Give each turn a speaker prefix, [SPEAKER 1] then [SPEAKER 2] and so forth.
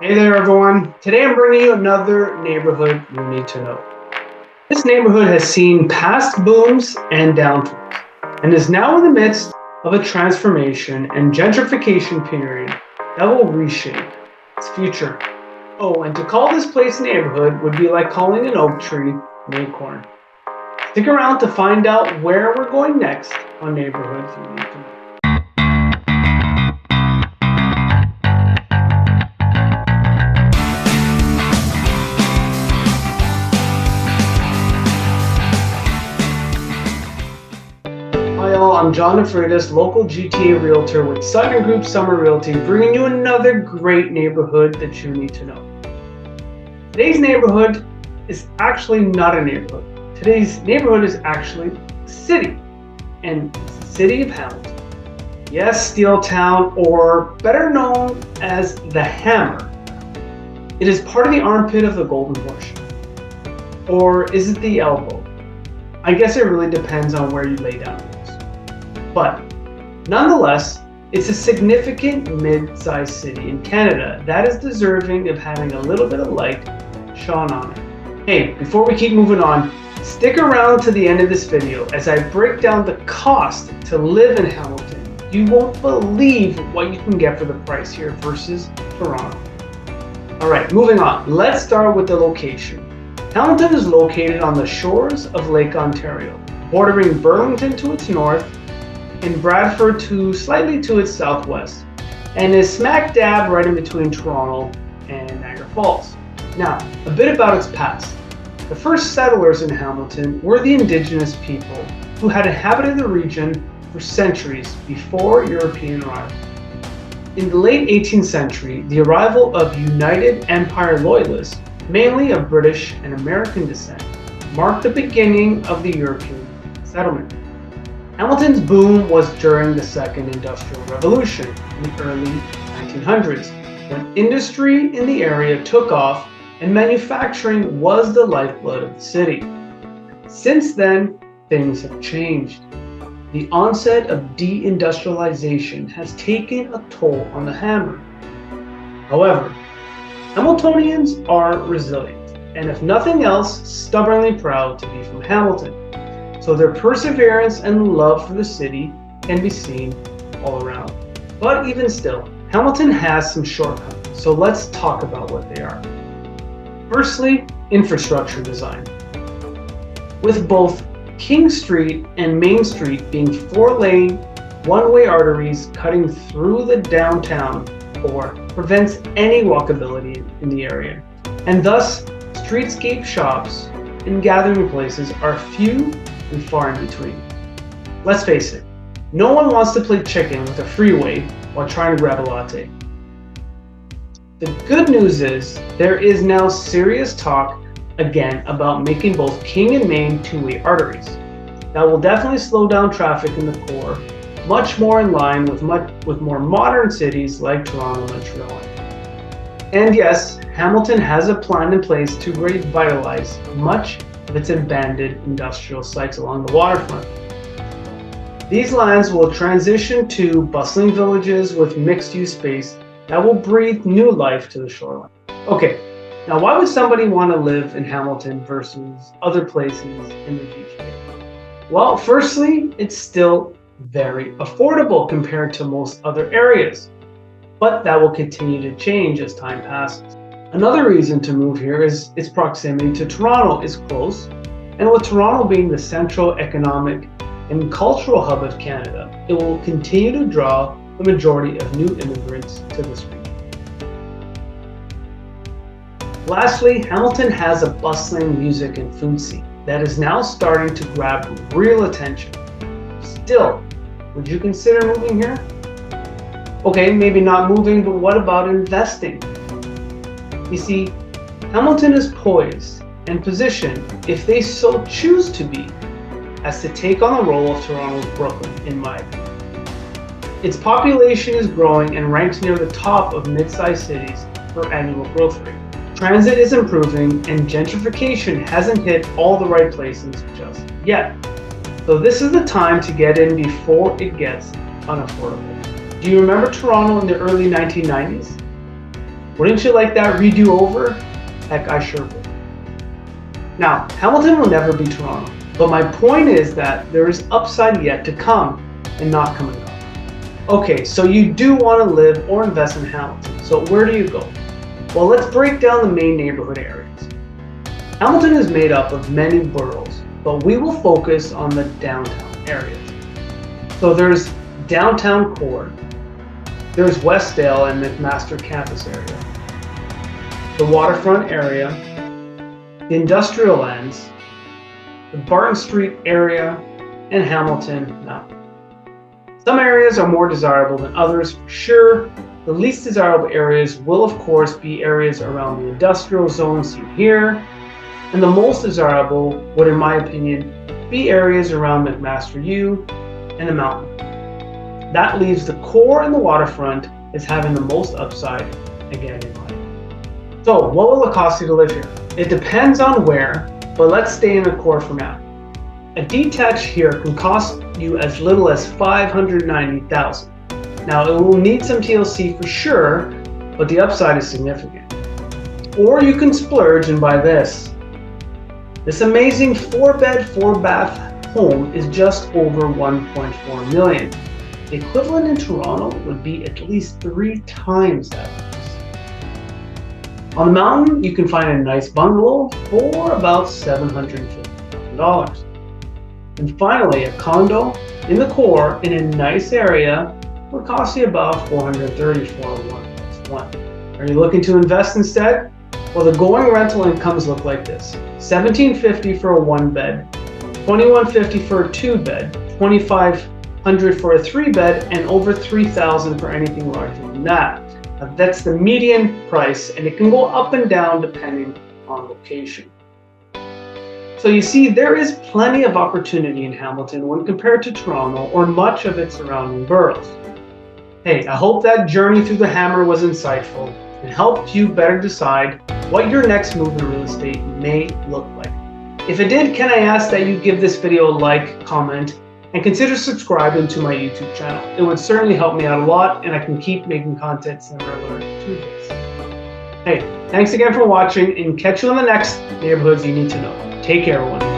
[SPEAKER 1] Hey there, everyone. Today I'm bringing you another neighborhood you need to know. This neighborhood has seen past booms and downturns and is now in the midst of a transformation and gentrification period that will reshape its future. Oh, and to call this place neighborhood would be like calling an oak tree an acorn. Stick around to find out where we're going next on Neighborhoods You Need to Know. Hi all, I'm John DeFreitas, local GTA realtor with Sutton Group Summer Realty, bringing you another great neighborhood that you need to know. Today's neighborhood is actually not a neighborhood. Today's neighborhood is actually a city, and it's the city of Hamilton. Yes, Steel Town, or better known as the Hammer. It is part of the armpit of the Golden Horseshoe. Or is it the elbow? I guess it really depends on where you lay down yours. But nonetheless, it's a significant mid-sized city in Canada that is deserving of having a little bit of light shone on it. Hey, before we keep moving on, stick around to the end of this video as I break down the cost to live in Hamilton. You won't believe what you can get for the price here versus Toronto. Alright, moving on. Let's start with the location. Hamilton is located on the shores of Lake Ontario, bordering Burlington to its north and Bradford slightly to its southwest, and is smack dab right in between Toronto and Niagara Falls. Now, a bit about its past. The first settlers in Hamilton were the Indigenous people who had inhabited the region for centuries before European arrival. In the late 18th century, the arrival of United Empire Loyalists, mainly of British and American descent, marked the beginning of the European settlement. Hamilton's boom was during the Second Industrial Revolution in the early 1900s, when industry in the area took off and manufacturing was the lifeblood of the city. Since then, things have changed. The onset of deindustrialization has taken a toll on the Hammer. However, Hamiltonians are resilient, and if nothing else, stubbornly proud to be from Hamilton. So their perseverance and love for the city can be seen all around. But even still, Hamilton has some shortcomings, so let's talk about what they are. Firstly, infrastructure design. With both King Street and Main Street being four-lane, one-way arteries cutting through the downtown core prevents any walkability in the area, and thus streetscape shops and gathering places are few and far in between. Let's face it, no one wants to play chicken with a freeway while trying to grab a latte. The good news is there is now serious talk again about making both King and Main two-way arteries. That will definitely slow down traffic in the core, much more in line with more modern cities like Toronto and Montreal. And yes, Hamilton has a plan in place to revitalize much of its abandoned industrial sites along the waterfront. These lands will transition to bustling villages with mixed-use space that will breathe new life to the shoreline. Okay, now why would somebody want to live in Hamilton versus other places in the GTA? Well, firstly, it's still very affordable compared to most other areas, but that will continue to change as time passes. Another reason to move here is its proximity to Toronto is close, and with Toronto being the central economic and cultural hub of Canada, it will continue to draw the majority of new immigrants to this region. Lastly, Hamilton has a bustling music and food scene that is now starting to grab real attention. Still, would you consider moving here? Okay, maybe not moving, but what about investing? You see, Hamilton is poised and positioned, if they so choose to be, as to take on the role of Toronto's Brooklyn, in my opinion. Its population is growing and ranks near the top of mid-sized cities for annual growth rate. Transit is improving and gentrification hasn't hit all the right places just yet. So this is the time to get in before it gets unaffordable. Do you remember Toronto in the early 1990s? Wouldn't you like that redo over? Heck, I sure would. Now, Hamilton will never be Toronto, but my point is that there is upside yet to come and not coming up. Okay, so you do want to live or invest in Hamilton, so where do you go? Well, let's break down the main neighborhood areas. Hamilton is made up of many boroughs, but we will focus on the downtown areas. So there's downtown core, there's Westdale and McMaster campus area, the waterfront area, the industrial lands, the Barton Street area, and Hamilton Mountain. Some areas are more desirable than others, for sure. The least desirable areas will of course be areas around the industrial zone seen here, and the most desirable would, in my opinion, be areas around McMaster U and the mountain. That leaves the core and the waterfront as having the most upside, again in mind. So what will it cost you to live here? It depends on where, but let's stay in the core for now. A detached here can cost you as little as $590,000. Now it will need some TLC for sure, but the upside is significant. Or you can splurge and buy this. This amazing 4-bed, 4-bath home is just over $1.4 million. The equivalent in Toronto would be at least 3 times that price. On the mountain, you can find a nice bungalow for about $750,000. And finally, a condo in the core in a nice area would cost you about $430,000 for a 1+1. Are you looking to invest instead? Well, the going rental incomes look like this: $1,750 for a 1-bed, $2,150 for a 2-bed, $2,500 for a 3-bed, and over $3,000 for anything larger than that. Now, that's the median price, and it can go up and down depending on location. So you see, there is plenty of opportunity in Hamilton when compared to Toronto or much of its surrounding boroughs. Hey, I hope that journey through the Hammer was insightful and helped you better decide what your next move in real estate may look like. If it did, can I ask that you give this video a like, comment, and consider subscribing to my YouTube channel. It would certainly help me out a lot, and I can keep making content similar to this. Hey, thanks again for watching, and catch you on the next Neighborhoods You Need to Know. Take care, everyone.